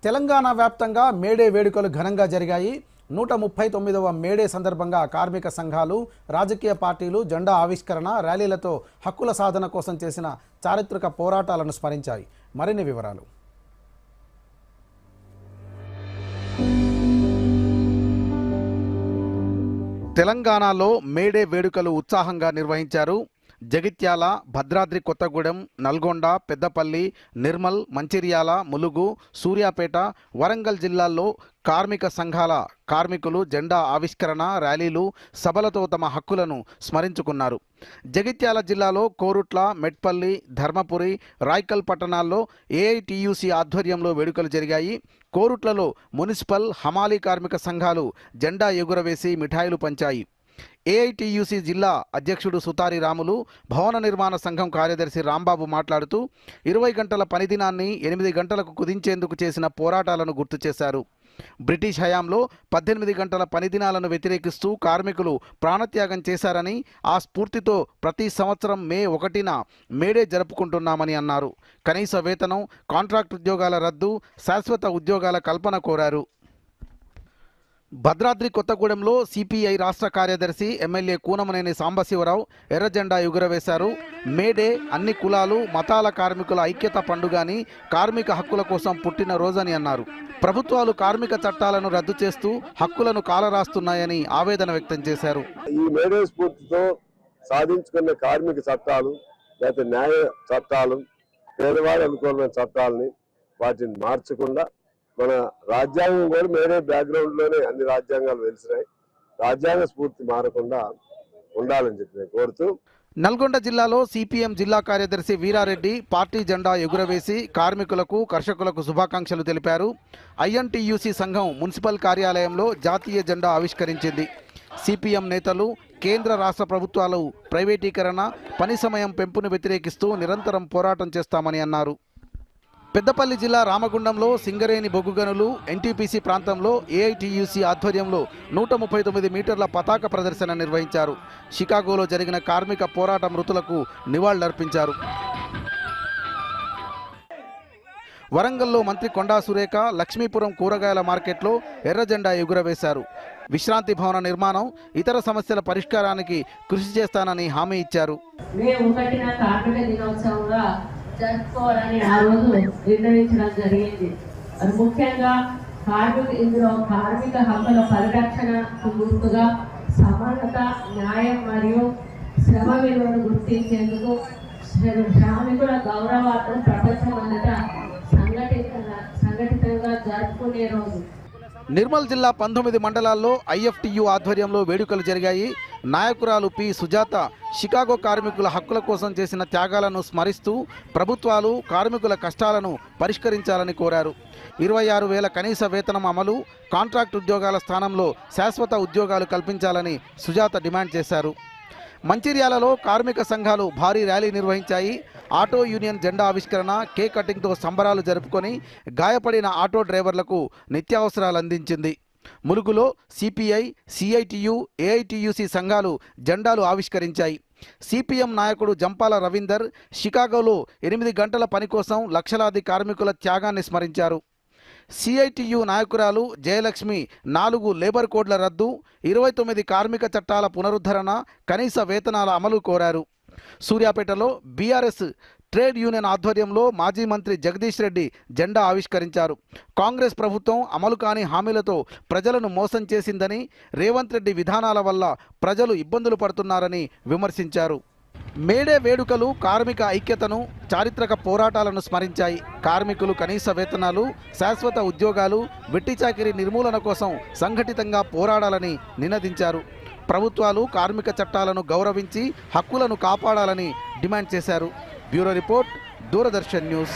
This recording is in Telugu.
తెలంగాణ వ్యాప్తంగా మేడే వేడుకలు ఘనంగా జరిగాయి. 139వ మేడే సందర్భంగా కార్మిక సంఘాలు, రాజకీయ పార్టీలు జెండా ఆవిష్కరణ, ర్యాలీలతో హక్కుల సాధన కోసం చేసిన చారిత్రక పోరాటాలను స్మరించాయి. మరిన్ని వివరాలు. తెలంగాణలో మేడే వేడుకలు ఉత్సాహంగా నిర్వహించారు. జగిత్యాల, భద్రాద్రి కొత్తగూడెం, నల్గొండ, పెద్దపల్లి, నిర్మల్, మంచిర్యాల, ములుగు, సూర్యాపేట, వరంగల్ జిల్లాల్లో కార్మిక సంఘాల కార్మికులు జెండా ఆవిష్కరణ, ర్యాలీలు, సభలతో తమ హక్కులను స్మరించుకున్నారు. జగిత్యాల జిల్లాలో కోరుట్ల, మెట్పల్లి, ధర్మపురి, రాయ్కల్ పట్టణాల్లో ఏఐటియుసి ఆధ్వర్యంలో వేడుకలు జరిగాయి. కోరుట్లలో మున్సిపల్, హమాలీ కార్మిక సంఘాలు జెండా ఎగురవేసి మిఠాయిలు పంచాయి. ఏఐటియుసి జిల్లా అధ్యక్షుడు సుతారి రాములు, భవన నిర్మాణ సంఘం కార్యదర్శి రాంబాబు మాట్లాడుతూ 20 గంటల పనిదినాన్ని 8 గంటలకు కుదించేందుకు చేసిన పోరాటాలను గుర్తు చేశారు. బ్రిటిష్ హయాంలో 18 గంటల పనిదినాలను వ్యతిరేకిస్తూ కార్మికులు ప్రాణత్యాగం చేశారని, ఆ స్ఫూర్తితో ప్రతి సంవత్సరం మే 1న మేడే జరుపుకుంటున్నామని అన్నారు. కనీస వేతనం, కాంట్రాక్ట్ ఉద్యోగాల రద్దు, శాశ్వత ఉద్యోగాల కల్పన కోరారు. భద్రాద్రి కొత్తగూడెంలో సిపిఐ రాష్ట్ర కార్యదర్శి ఎమ్మెల్యే కూనమనేని సాంబశివరావు ఎర్ర జెండా ఎగురవేశారు. మేడే అన్ని కులాలు, మతాల కార్మికుల ఐక్యత పండుగని, కార్మిక హక్కుల కోసం పుట్టిన రోజని అన్నారు. ప్రభుత్వాలు కార్మిక చట్టాలను రద్దు చేస్తూ హక్కులను కాలరాస్తున్నాయని ఆవేదన వ్యక్తం చేశారు. ఈ మేడే స్ఫూర్తితో సాధించుకున్న కార్మిక చట్టాలు, లేకపోతే న్యాయ చట్టాలు, పేదవాడు అనుకూలమైన చట్టాలని వాటిని మార్చకుండా, మన రాజ్యాంగం కూడా మేడే బ్యాక్గ్రౌండ్ లోనే అన్ని రాజ్యాంగాలు వెలిసినాయి, రాజ్యాంగ స్ఫూర్తి మారకుండా ఉండాలని చెప్పి నేను కోరుతూ, నల్గొండ జిల్లాలో సిపిఎం జిల్లా కార్యదర్శి వీరారెడ్డి పార్టీ జెండా ఎగురవేసి కార్మికులకు, కర్షకులకు శుభాకాంక్షలు తెలిపారు. ఐఎన్టీయూసీ సంఘం మున్సిపల్ కార్యాలయంలో జాతీయ జెండా ఆవిష్కరించింది. సిపిఎం నేతలు కేంద్ర రాష్ట్ర ప్రభుత్వాలు ప్రైవేటీకరణ, పని సమయం పెంపును వ్యతిరేకిస్తూ నిరంతరం పోరాటం చేస్తామని అన్నారు. పెద్దపల్లి జిల్లా రామగుండంలో సింగరేణి బొగ్గు గనులు ఎన్టీపీసీ ప్రాంతంలో ఏఐటియుసి ఆధ్వర్యంలో 139 మీటర్ల పతాక ప్రదర్శన నిర్వహించారు. షికాగోలో జరిగిన కార్మిక పోరాట మృతులకు నివాళులర్పించారు. వరంగల్లో మంత్రి కొండా సురేఖ లక్ష్మీపురం కూరగాయల మార్కెట్లో ఎర్ర జెండా ఎగురవేశారు. విశ్రాంతి భవన నిర్మాణం, ఇతర సమస్యల పరిష్కారానికి కృషి చేస్తానని హామీ ఇచ్చారు. జరుపుకోవాలని ఆ రోజు నిర్ణయించడం జరిగింది. అది ముఖ్యంగా ఇందులో కార్మిక హక్కుల పరిరక్షణ గుర్తుగా సమానత, న్యాయం మరియు శ్రమ విలువను గుర్తించేందుకు శ్రామికుల గౌరవార్థం ప్రపంచమంతటా సంఘటితంగా జరుపుకునే రోజు. నిర్మల్ జిల్లా 19 మండలాల్లో ఐఎఫ్టియు ఆధ్వర్యంలో వేడుకలు జరిగాయి. నాయకురాలు పి సుజాత షికాగో కార్మికుల హక్కుల కోసం చేసిన త్యాగాలను స్మరిస్తూ ప్రభుత్వాలు కార్మికుల కష్టాలను పరిష్కరించాలని కోరారు. 26,000 కనీస వేతనం అమలు, కాంట్రాక్ట్ ఉద్యోగాల స్థానంలో శాశ్వత ఉద్యోగాలు కల్పించాలని సుజాత డిమాండ్ చేశారు. మంచిర్యాలలో కార్మిక సంఘాలు భారీ ర్యాలీ నిర్వహించాయి. ఆటో యూనియన్ జెండా ఆవిష్కరణ, కేక్ కటింగ్తో సంబరాలు జరుపుకొని గాయపడిన ఆటో డ్రైవర్లకు నిత్యావసరాలు అందించింది. ములుగులో సిపిఐ, సిఐటియు, ఏఐటియుసి సంఘాలు జెండాలు ఆవిష్కరించాయి. సిపిఎం నాయకుడు జంపాల రవీందర్ షికాగోలో 8 గంటల పని కోసం లక్షలాది కార్మికుల త్యాగాన్ని స్మరించారు. సిఐటియు నాయకురాలు జయలక్ష్మి 4 లేబర్ కోడ్ల రద్దు, 29 కార్మిక చట్టాల పునరుద్ధరణ, కనీస వేతనాల అమలు కోరారు. సూర్యాపేటలో బీఆర్ఎస్ ట్రేడ్ యూనియన్ ఆధ్వర్యంలో మాజీ మంత్రి జగదీష్ రెడ్డి జెండా ఆవిష్కరించారు. కాంగ్రెస్ ప్రభుత్వం అమలు కాని హామీలతో ప్రజలను మోసం చేసిందని, రేవంత్ రెడ్డి విధానాల వల్ల ప్రజలు ఇబ్బందులు పడుతున్నారని విమర్శించారు. మేడే వేడుకలు కార్మిక ఐక్యతను, చారిత్రక పోరాటాలను స్మరించాయి. కార్మికులు కనీస వేతనాలు, శాశ్వత ఉద్యోగాలు, వెట్టి చాకిరీ నిర్మూలన కోసం సంఘటితంగా పోరాడాలని నినదించారు. ప్రభుత్వాలు కార్మిక చట్టాలను గౌరవించి హక్కులను కాపాడాలని డిమాండ్ చేశారు. Bureau report, Doordarshan news.